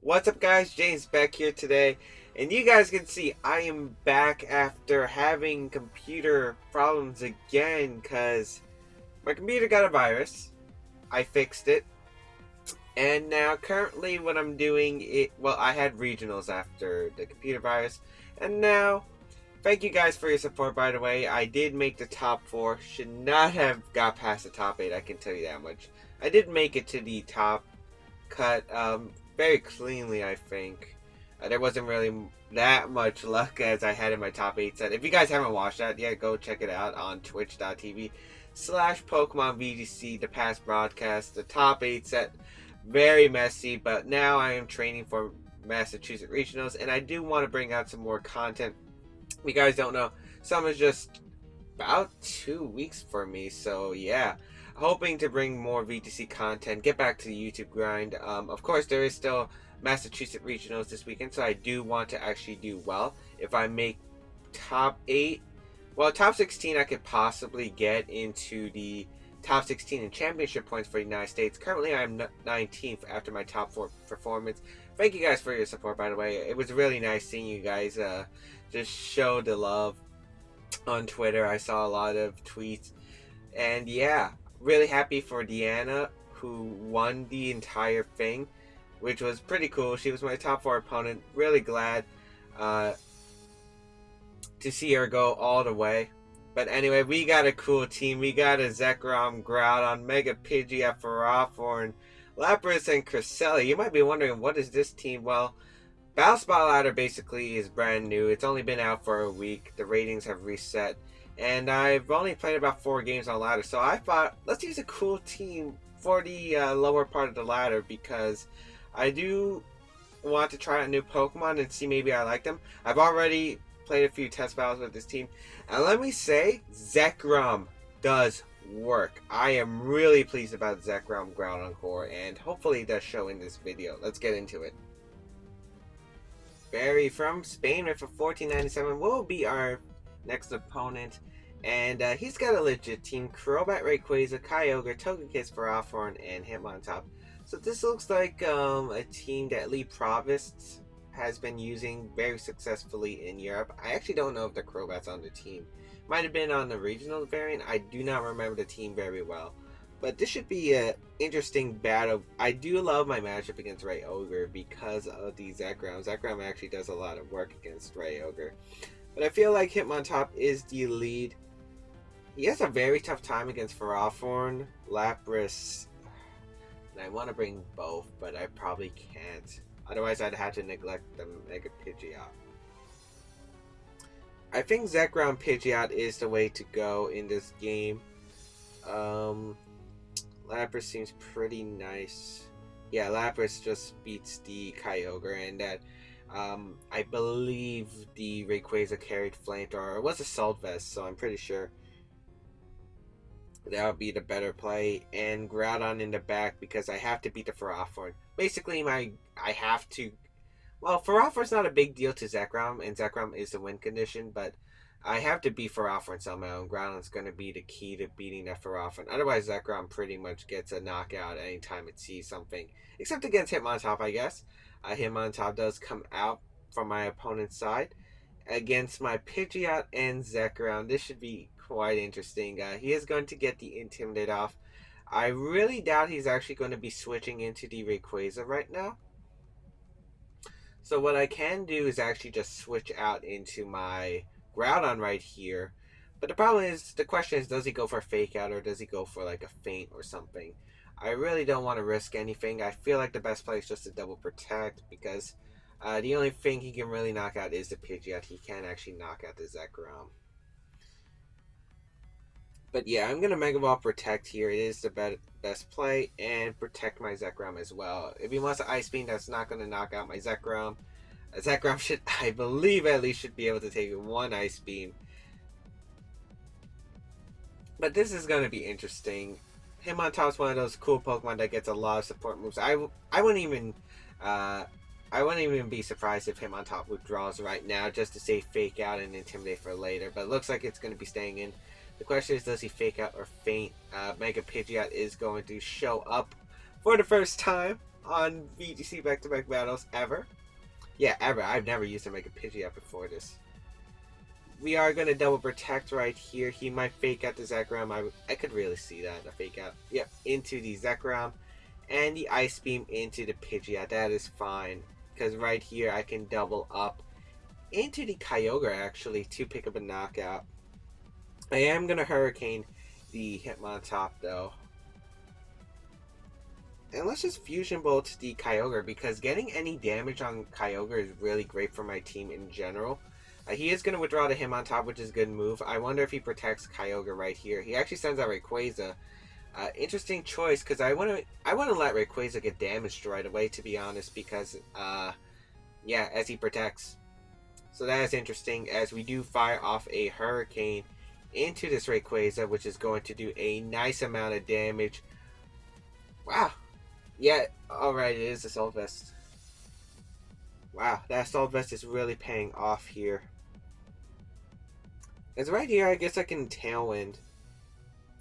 What's up, guys? James Baek here today, and you guys can see I am back after having computer problems again because my computer got a virus. I fixed it, and now currently what I'm doing I had regionals after the computer virus, and now thank you guys for your support. By the way, I did make the top 4. Should not have got past the top 8, I can tell you that much. I did make it to the top cut very cleanly, I think. There wasn't really that much luck as I had in my top 8 set. If you guys haven't watched that yet, go check it out on twitch.tv/Pokemon VGC, the past broadcast. The top 8 set, very messy, but now I am training for Massachusetts Regionals, and I do want to bring out some more content. If you guys don't know, summer's just about 2 weeks for me, so yeah. Hoping to bring more VGC content, get back to the YouTube grind. Of course, there is still Massachusetts Regionals this weekend, so I do want to actually do well. If I make top 8, well, top 16, I could possibly get into the top 16 in championship points for the United States. Currently, I'm 19th after my top 4 performance. Thank you guys for your support, by the way. It was really nice seeing you guys just show the love on Twitter. I saw a lot of tweets, and yeah. Really happy for Deanna, who won the entire thing, which was pretty cool. She was my top 4 opponent. Really glad to see her go all the way. But anyway, we got a cool team. We got a Zekrom, Groudon, Mega Pidgeot, Ferrothorn, Lapras, and Cresselia. You might be wondering, what is this team? Well, Battle Spot Ladder basically is brand new. It's only been out for a week. The ratings have reset. And I've only played about 4 games on ladder, so I thought, let's use a cool team for the lower part of the ladder, because I do want to try out new Pokemon and see maybe I like them. I've already played a few test battles with this team, and let me say, Zekrom does work. I am really pleased about Zekrom Groudon Core, and hopefully it does show in this video. Let's get into it. Barry from Spain with a 1497 will be our next opponent, and he's got a legit team: Crobat, Rayquaza, Kyogre, Togekiss, Ferrothorn, and Hitmontop. So this looks like a team that Lee Provost has been using very successfully in Europe. I actually don't know if the Crobat's on the team. Might have been on the regional variant. I do not remember the team very well. But this should be an interesting battle. I do love my matchup against Kyogre because of the Zekrom. Zekrom actually does a lot of work against Kyogre. But I feel like Hitmontop is the lead. He has a very tough time against Ferrothorn, Lapras, and I want to bring both, but I probably can't. Otherwise, I'd have to neglect the Mega Pidgeot. I think Zekrom Pidgeot is the way to go in this game. Lapras seems pretty nice. Yeah, Lapras just beats the Kyogre, and that I believe the Rayquaza carried Flamethrower. It was Assault Vest, so I'm pretty sure that would be the better play. And Groudon in the back because I have to beat the Ferrothorn. Basically, I have to. Well, Ferrothorn's not a big deal to Zekrom, and Zekrom is the win condition, but I have to beat Ferrothorn somehow, and Groudon's going to be the key to beating that Ferrothorn. Otherwise, Zekrom pretty much gets a knockout anytime it sees something. Except against Hitmontop, I guess. Hitmontop does come out from my opponent's side against my Pidgeot and Zekrom. This should be quite interesting. He is going to get the Intimidate off. I really doubt he's actually going to be switching into the Rayquaza right now. So what I can do is actually just switch out into my Groudon right here. But the problem is, the question is, does he go for a Fake Out or does he go for like a Feint or something? I really don't want to risk anything. I feel like the best play is just to double protect, because the only thing he can really knock out is the Pidgeot. He can't actually knock out the Zekrom. But yeah, I'm going to Mega Ball Protect here. It is the best play, and protect my Zekrom as well. If he wants an Ice Beam, that's not going to knock out my Zekrom. Zekrom should, I believe, at least should be able to take one Ice Beam. But this is going to be interesting. Hitmontop's one of those cool Pokemon that gets a lot of support moves. I wouldn't even be surprised if Hitmontop withdraws right now just to say Fake Out and Intimidate for later. But it looks like it's going to be staying in. The question is, does he Fake Out or Feint? Mega Pidgeot is going to show up for the first time on VGC back-to-back battles ever. Yeah, ever. I've never used to make a Pidgeot before this. We are going to double protect right here. He might fake out the Zekrom. I could really see that. A fake out. Yep, into the Zekrom. And the Ice Beam into the Pidgeot. That is fine. Because right here I can double up into the Kyogre actually to pick up a knockout. I am going to Hurricane the Hitmontop though. And let's just Fusion Bolt the Kyogre, because getting any damage on Kyogre is really great for my team in general. He is going to withdraw the Hitmontop, which is a good move. I wonder if he protects Kyogre right here. He actually sends out Rayquaza. Interesting choice, because I want to let Rayquaza get damaged right away, to be honest, because yeah, as he protects. So that is interesting, as we do fire off a Hurricane into this Rayquaza, which is going to do a nice amount of damage. Wow. Yeah, alright, it is Assault Vest. Wow, that Assault Vest is really paying off here. As right here, I guess I can Tailwind.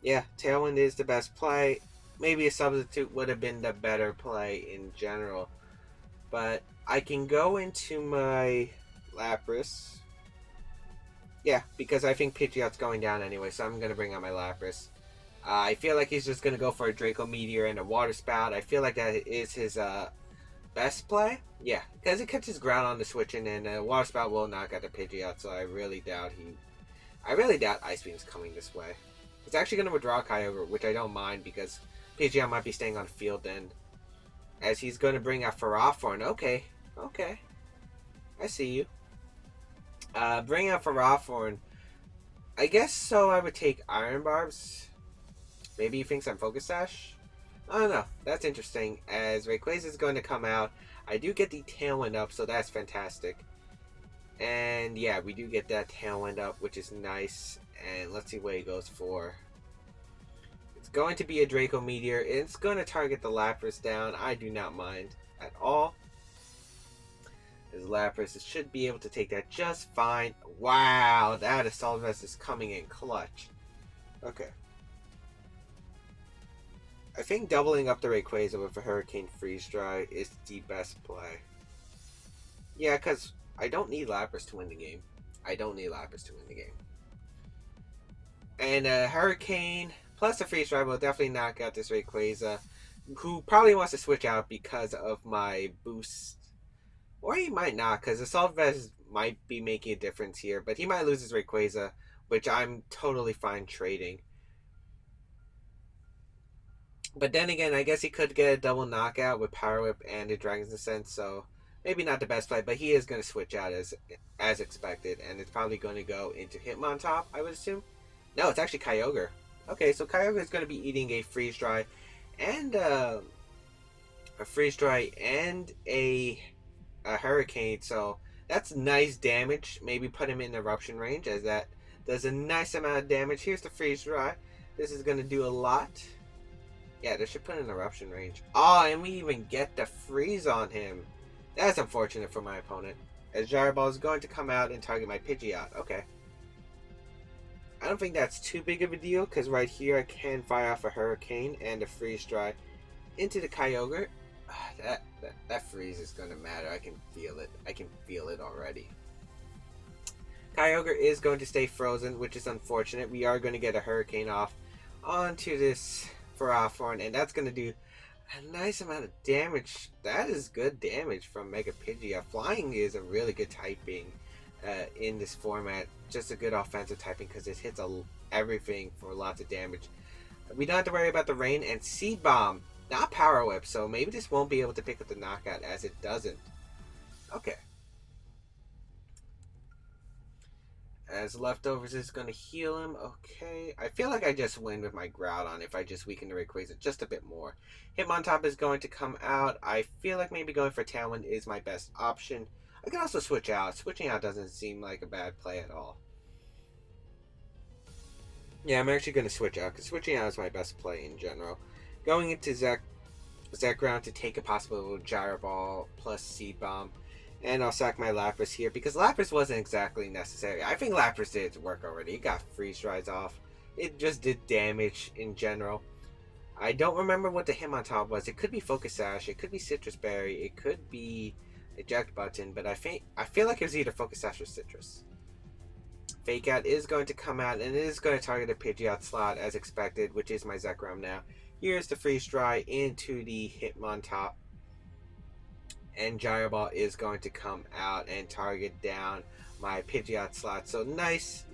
Yeah, Tailwind is the best play. Maybe a substitute would have been the better play in general. But I can go into my Lapras. Yeah, because I think Pidgeot's going down anyway, so I'm going to bring out my Lapras. I feel like he's just going to go for a Draco Meteor and a Water Spout. I feel like that is his best play. Yeah, because it catches Groudon on the switching, and Water Spout will knock out the Pidgeot, so I really doubt Ice Beam's coming this way. It's actually going to withdraw Kyogre, which I don't mind, because Pidgeot might be staying on field then. As he's going to bring out Ferrothorn. Okay, okay. I see you. Bring out Ferrothorn. I guess so I would take Iron Barbs. Maybe he thinks I'm Focus Sash? I don't know. That's interesting. As Rayquaza is going to come out, I do get the Tailwind up, so that's fantastic. And yeah, we do get that Tailwind up, which is nice. And let's see what he goes for. It's going to be a Draco Meteor. It's going to target the Lapras down. I do not mind at all. As Lapras should be able to take that just fine. Wow, that Assault Vest is coming in clutch. Okay. I think doubling up the Rayquaza with a Hurricane Freeze Dry is the best play. Yeah, because I don't need Lapras to win the game. I don't need Lapras to win the game. And a Hurricane plus a Freeze Dry will definitely knock out this Rayquaza, who probably wants to switch out because of my boost. Or he might not, because Assault Vest might be making a difference here. But he might lose his Rayquaza, which I'm totally fine trading. But then again, I guess he could get a double knockout with Power Whip and a Dragon's Descent, so maybe not the best play, but he is going to switch out as expected, and it's probably going to go into Hitmontop, I would assume. No, it's actually Kyogre. Okay, so Kyogre is going to be eating a Freeze Dry and a Hurricane, so that's nice damage. Maybe put him in Eruption range, as that does a nice amount of damage. Here's the Freeze Dry. This is going to do a lot. Yeah, they should put in Eruption range. Oh, and we even get the freeze on him. That's unfortunate for my opponent. As Gyro Ball is going to come out and target my Pidgeot. Okay. I don't think that's too big of a deal, because right here I can fire off a Hurricane and a Freeze Dry into the Kyogre. That freeze is going to matter. I can feel it. I can feel it already. Kyogre is going to stay frozen, which is unfortunate. We are going to get a Hurricane off onto this Ferrothorn, and that's going to do a nice amount of damage. That is good damage from Mega Pidgeot. Flying is a really good typing in this format. Just a good offensive typing because it hits everything for lots of damage. We don't have to worry about the rain and Seed Bomb. Not Power Whip, so maybe this won't be able to pick up the knockout as it doesn't. Okay. As Leftovers is going to heal him. Okay. I feel like I just win with my Groudon if I just weaken the Rayquaza just a bit more. Hitmontop is going to come out. I feel like maybe going for Tailwind is my best option. I can also switch out. Switching out doesn't seem like a bad play at all. Yeah, I'm actually going to switch out because switching out is my best play in general. Going into Zekrom to take a possible Gyro Ball plus Seed Bomb. And I'll sack my Lapras here because Lapras wasn't exactly necessary. I think Lapras did its work already. It got Freeze Dries off. It just did damage in general. I don't remember what the Hitmontop was. It could be Focus Sash, it could be Citrus Berry, it could be Eject Button, but I feel like it was either Focus Sash or Citrus. Fake Out is going to come out, and it is going to target a Pidgeot slot as expected, which is my Zekrom now. Here's the Freeze Dry into the Hitmontop, and Gyro Ball is going to come out and target down my Pidgeot slot. So nice.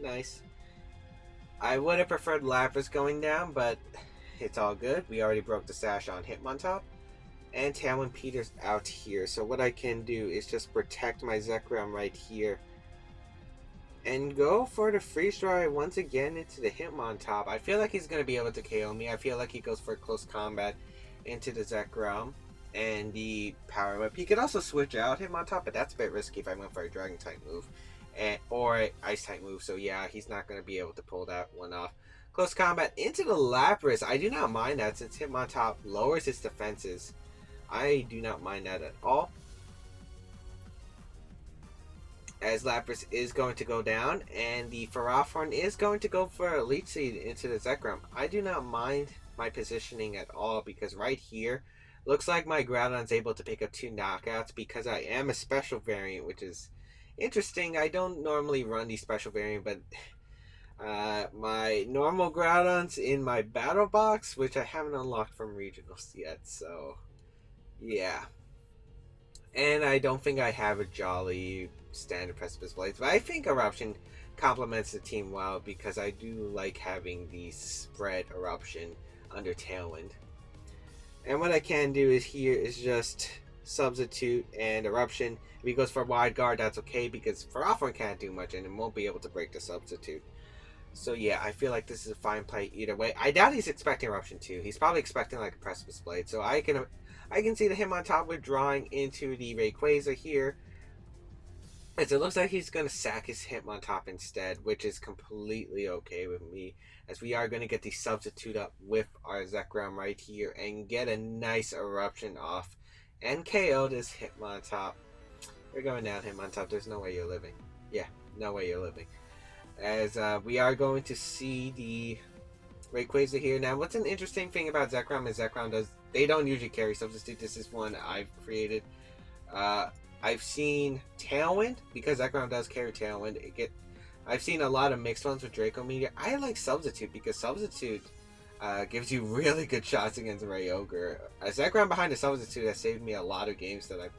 I would have preferred Lapras going down, but it's all good. We already broke the Sash on Hitmontop. And Tailwind Peter's out here. So what I can do is just protect my Zekrom right here. And go for the Freeze Dry once again into the Hitmontop. I feel like he's going to be able to KO me. I feel like he goes for close combat into the Zekrom and the Power Whip. He could also switch out Hitmontop, but that's a bit risky if I went for a Dragon type move. Or Ice type move. So yeah, he's not going to be able to pull that one off. Close combat into the Lapras. I do not mind that since Hitmontop lowers its defenses. I do not mind that at all. As Lapras is going to go down, and the Ferrothorn is going to go for a Leech Seed into the Zekrom. I do not mind my positioning at all, because right here, looks like my Groudon's able to pick up 2 knockouts because I am a special variant, which is interesting. I don't normally run the special variant, but my normal Groudon's in my battle box, which I haven't unlocked from regionals yet, so yeah. And I don't think I have a Jolly standard Precipice Blades, but I think Eruption complements the team well because I do like having the spread Eruption under Tailwind. And what I can do is here is just substitute and Eruption. If he goes for Wide Guard, that's okay because Ferrothorn can't do much and it won't be able to break the substitute. So yeah, I feel like this is a fine play either way. I doubt he's expecting Eruption too. He's probably expecting like a Precipice Blade. So I can see the Hitmontop withdrawing into the Rayquaza here. As it looks like he's going to sack his Hitmontop instead, which is completely okay with me. As we are going to get the substitute up with our Zekrom right here and get a nice Eruption off. And KO this Hitmontop. You're going down, Hitmontop. There's no way you're living. Yeah, no way you're living. As we are going to see the Rayquaza here. Now, what's an interesting thing about Zekrom is they don't usually carry substitute. This is one I've created. I've seen Tailwind, because Zekrom does carry Tailwind. I've seen a lot of mixed ones with Draco Meteor. I like Substitute because Substitute gives you really good shots against Kyogre. Zekrom behind the Substitute has saved me a lot of games that I've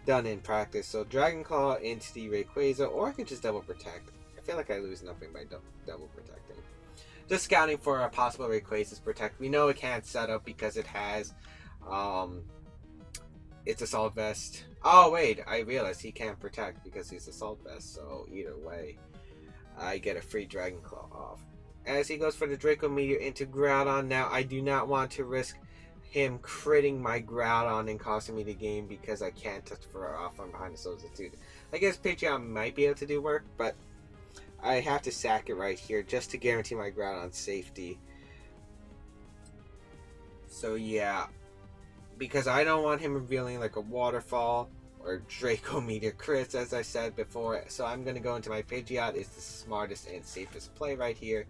done in practice. So Dragon Claw into the Rayquaza, or I could just double protect. I feel like I lose nothing by double protecting. Just scouting for a possible Rayquaza's protect. We know it can't set up because it has it's Assault Vest. Oh wait, I realized he can't protect because he's Assault Vest, so either way, I get a free Dragon Claw off. As he goes for the Draco Meteor into Groudon, now I do not want to risk him critting my Groudon and costing me the game because I can't touch Ferrothorn behind the substitute. I guess Pidgeot might be able to do work, but I have to sack it right here just to guarantee my Groudon's safety. So yeah, because I don't want him revealing like a Waterfall or Draco Meteor crits, as I said before. So I'm going to go into my Pidgeot. It's the smartest and safest play right here.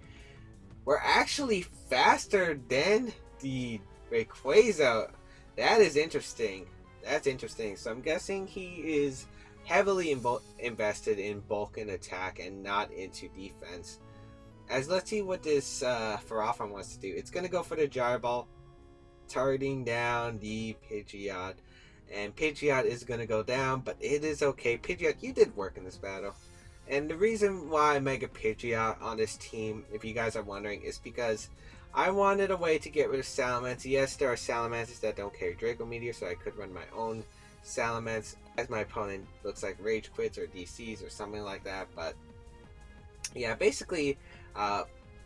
We're actually faster than the Rayquaza. That is interesting. That's interesting. So I'm guessing he is heavily invested in bulk and attack and not into defense. As let's see what this Ferrothorn wants to do. It's going to go for the Gyro Ball, targeting down the Pidgeot, and Pidgeot is going to go down, but it is okay. Pidgeot, you did work in this battle. And the reason why I Mega Pidgeot on this team, if you guys are wondering, is because I wanted a way to get rid of Salamence. Yes, there are Salamence that don't carry Draco Meteor, so I could run my own Salamence as my opponent looks like Rage Quits or DCs or something like that. But yeah, basically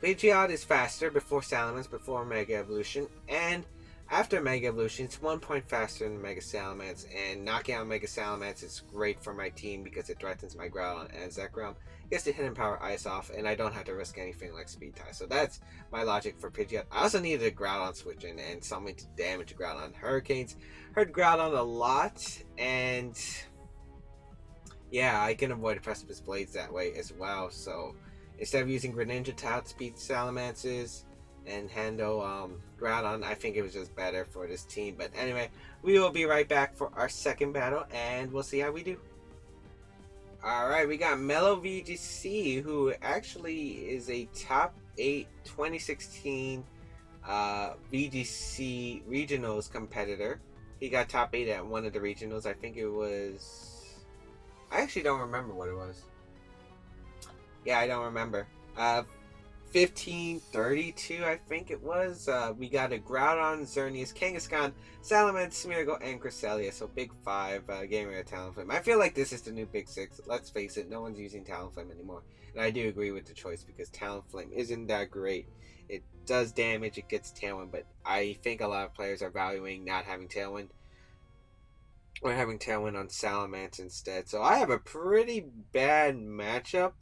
Pidgeot is faster before Salamence, before Mega Evolution, and after Mega Evolution, it's 1 point faster than Mega Salamence, and knocking out Mega Salamence is great for my team because it threatens my Groudon and Zekrom. Gets the Hidden Power Ice off, and I don't have to risk anything like Speed Tie. So that's my logic for Pidgeot. I also needed a Groudon switch in and something to damage Groudon. Hurricanes hurt Groudon a lot, and yeah, I can avoid Precipice Blades that way as well. So instead of using Greninja to outspeed Salamances, and handle Groudon. I think it was just better for this team. But anyway, we will be right back for our second battle, and we'll see how we do. Alright, we got Mellow VGC, who actually is a top 8 2016 VGC regionals competitor. He got top 8 at one of the regionals. I think it was... I actually don't remember what it was. Yeah, I don't remember. 1532, I think it was. We got a Groudon, Xerneas, Kangaskhan, Salamence, Smeargle, and Cresselia. So big 5, getting rid of Talonflame. I feel like this is the new big 6. Let's face it, no one's using Talonflame anymore. And I do agree with the choice because Talonflame isn't that great. It does damage, it gets Tailwind, but I think a lot of players are valuing not having Tailwind. Or having Tailwind on Salamence instead. So I have a pretty bad matchup,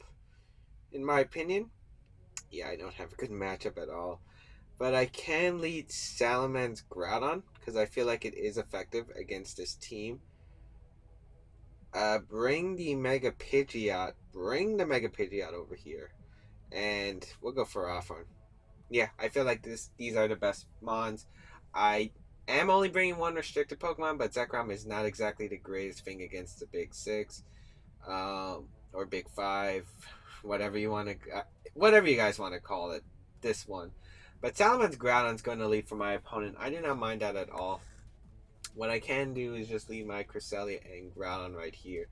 in my opinion. Yeah, I don't have a good matchup at all. But I can lead Salamence Groudon because I feel like it is effective against this team. Bring the Mega Pidgeot. Bring the Mega Pidgeot over here. And we'll go for Ferrothorn. Yeah, I feel like these are the best mons. I am only bringing one restricted Pokemon, but Zekrom is not exactly the greatest thing against the big 6. Or big 5. Whatever you want to... whatever you guys want to call it, this one. But Salamence Groudon's going to lead for my opponent. I do not mind that at all. What I can do is just leave my Cresselia and Groudon right here.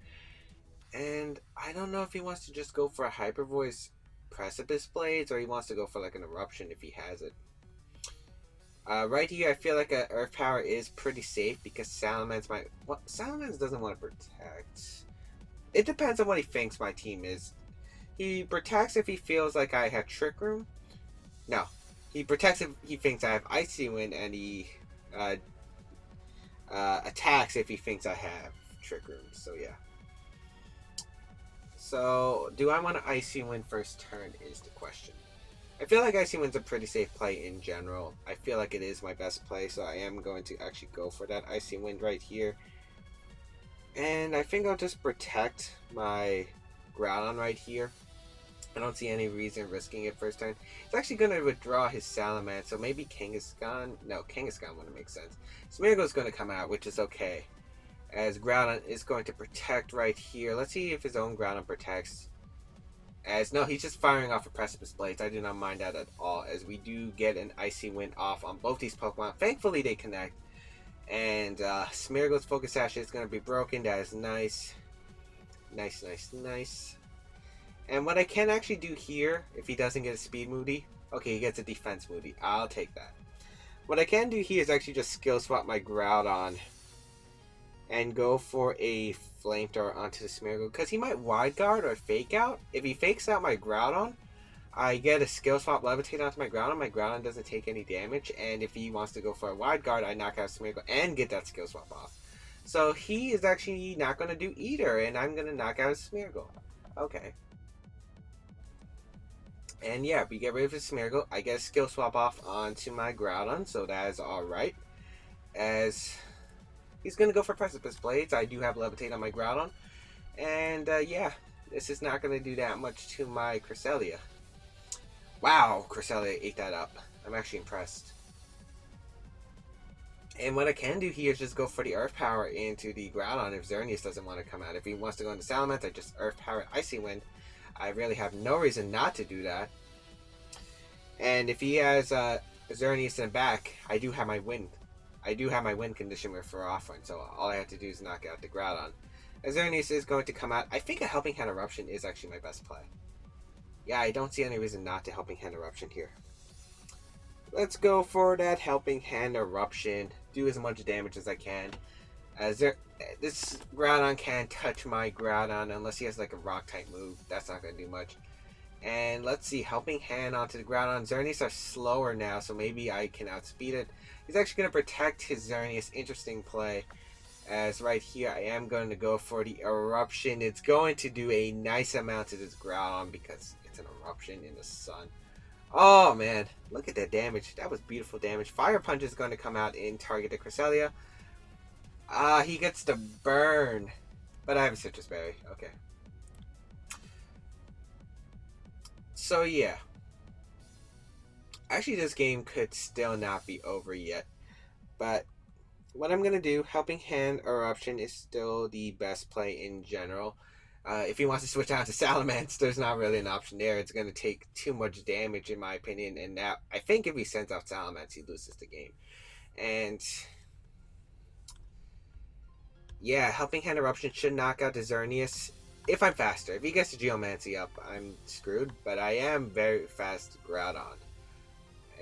And I don't know if he wants to just go for a Hyper Voice Precipice Blades, or he wants to go for like an Eruption if he has it. Right here, I feel like a Earth Power is pretty safe because Salamence might... Well, Salamence doesn't want to protect. It depends on what he thinks my team is. He protects if he feels like I have Trick Room. No. He protects if he thinks I have Icy Wind, and he attacks if he thinks I have Trick Room. So, yeah. So, do I want to Icy Wind first turn is the question. I feel like Icy Wind's a pretty safe play in general. I feel like it is my best play, so I am going to actually go for that Icy Wind right here. And I think I'll just protect my Groudon right here. I don't see any reason risking it first turn. He's actually going to withdraw his Salamence, so maybe Kangaskhan. No, Kangaskhan wouldn't make sense. Smeargle's going to come out, which is okay. As Groudon is going to protect right here. Let's see if his own Groudon protects. As no, he's just firing off a Precipice Blades. I do not mind that at all, as we do get an Icy Wind off on both these Pokemon. Thankfully, they connect. And Smeargle's Focus Sash is going to be broken. That is nice. Nice, nice, nice. And what I can actually do here, if he doesn't get a Speed Moody, okay, he gets a Defense Moody. I'll take that. What I can do here is actually just Skill Swap my Groudon and go for a Flamethrower onto the Smeargle, because he might Wide Guard or Fake Out. If he fakes out my Groudon, I get a Skill Swap Levitate onto my Groudon. My Groudon doesn't take any damage, and if he wants to go for a Wide Guard, I knock out Smeargle and get that Skill Swap off. So he is actually not going to do either, and I'm going to knock out Smeargle. Okay. And yeah, we get rid of his Smeargle. I get a Skill Swap off onto my Groudon, so that is alright. As he's going to go for Precipice Blades. I do have Levitate on my Groudon. And yeah, this is not going to do that much to my Cresselia. Wow, Cresselia ate that up. I'm actually impressed. And what I can do here is just go for the Earth Power into the Groudon if Xerneas doesn't want to come out. If he wants to go into Salamence, I just Earth Power Icy Wind. I really have no reason not to do that. And if he has Xerneas in the back, I do have my Wind. I do have my Wind condition with Ferrothorn, so all I have to do is knock out the Groudon. Xerneas is going to come out. I think a Helping Hand Eruption is actually my best play. Yeah, I don't see any reason not to Helping Hand Eruption here. Let's go for that Helping Hand Eruption. Do as much damage as I can. This Groudon can't touch my Groudon unless he has like a Rock type move. That's not going to do much. And let's see, Helping Hand onto the Groudon. Xerneas are slower now, so maybe I can outspeed it. He's actually going to protect his Xerneas. Interesting play. As right here, I am going to go for the Eruption. It's going to do a nice amount to this Groudon because it's an Eruption in the sun. Oh man, look at that damage. That was beautiful damage. Fire Punch is going to come out and target the Cresselia. He gets the burn. But I have a Sitrus Berry. Okay. So yeah. Actually, this game could still not be over yet. But what I'm going to do, Helping Hand Eruption is still the best play in general. If he wants to switch out to Salamence, there's not really an option there. It's going to take too much damage, in my opinion. And now, I think if he sends out Salamence, he loses the game. And yeah, Helping Hand Eruption should knock out the Xerneas if I'm faster. If he gets the Geomancy up, I'm screwed. But I am very fast Groudon.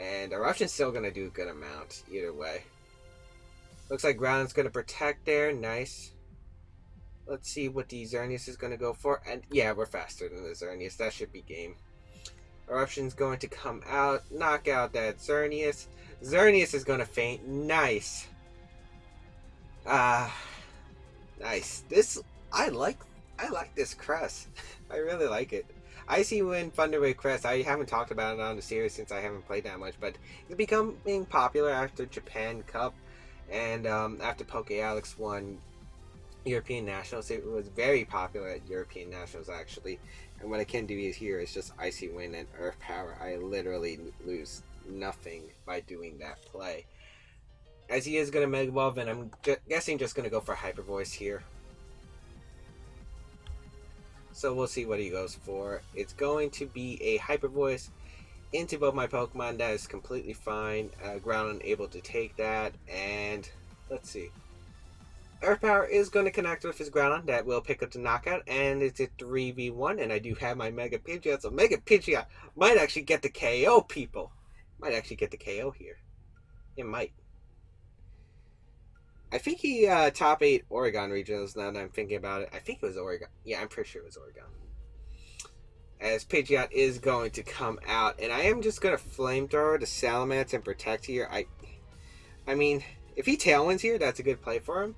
And Eruption's still going to do a good amount either way. Looks like Groudon's going to protect there. Nice. Let's see what the Xerneas is going to go for. And yeah, we're faster than the Xerneas. That should be game. Eruption's going to come out. Knock out that Xerneas. Xerneas is going to faint. Nice. Nice. I like this Cress. I really like it. Icy Wind Thunder Wave Cress. I haven't talked about it on the series since I haven't played that much, but it's becoming popular after Japan Cup and after Poke Alex won European Nationals. It was very popular at European Nationals actually. And what I can do here is just Icy Wind and Earth Power. I literally lose nothing by doing that play. As he is going to Mega Evolve, and I'm guessing just going to go for Hyper Voice here. So we'll see what he goes for. It's going to be a Hyper Voice into both my Pokemon. That is completely fine. Groudon able to take that, and let's see. Earth Power is going to connect with his Groudon. That will pick up the knockout, and it's a 3v1, and I do have my Mega Pidgeot, so Mega Pidgeot might actually get the KO, people. Might actually get the KO here. It might. I think he top 8 Oregon regionals now that I'm thinking about it. I think it was Oregon. Yeah, I'm pretty sure it was Oregon. As Pidgeot is going to come out, and I am just going to Flamethrower the Salamence and protect here. I mean, if he Tailwinds here, that's a good play for him.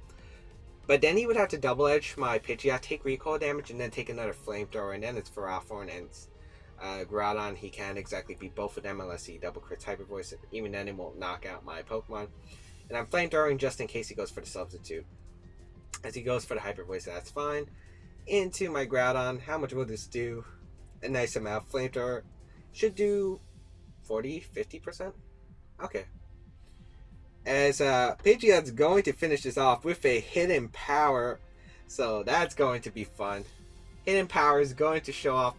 But then he would have to double edge my Pidgeot, take recoil damage, and then take another Flamethrower, and then it's Ferrothorn and Groudon. He can't exactly beat both of them unless he double crits Hyper Voice. Even then, it won't knock out my Pokemon. And I'm Flamethrowing just in case he goes for the substitute. As he goes for the Hyper Voice, that's fine. Into my Groudon. How much will this do? A nice amount. Flamethrower should do 40-50%. Okay. As Pidgeot's going to finish this off with a Hidden Power. So that's going to be fun. Hidden Power is going to show off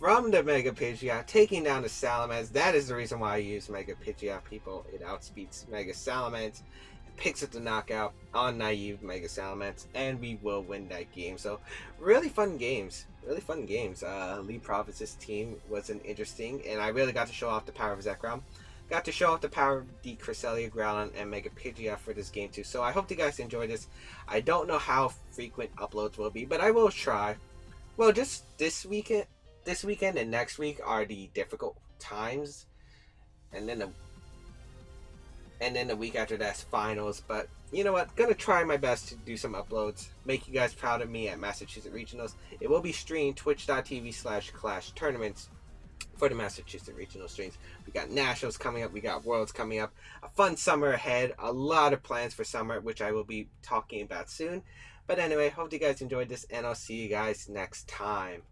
from the Mega Pidgeot, taking down the Salamence. That is the reason why I use Mega Pidgeot, people. It outspeeds Mega Salamence, picks up the knockout on naive Mega Salamence, and we will win that game. So, really fun games. Really fun games. Lee Province's team was an interesting, and I really got to show off the power of Zekrom. Got to show off the power of the Cresselia, Groudon, and Mega Pidgeot for this game too. So I hope you guys enjoyed this. I don't know how frequent uploads will be, but I will try. Well, just this weekend and next week are the difficult times, and then the week after that's finals. But you know what, gonna try my best to do some uploads, make you guys proud of me at Massachusetts Regionals. It will be streamed twitch.tv/clash tournaments for the Massachusetts Regional streams. We got nationals coming up, we got worlds coming up, a fun summer ahead, a lot of plans for summer, which I will be talking about soon. But anyway, hope you guys enjoyed this, and I'll see you guys next time.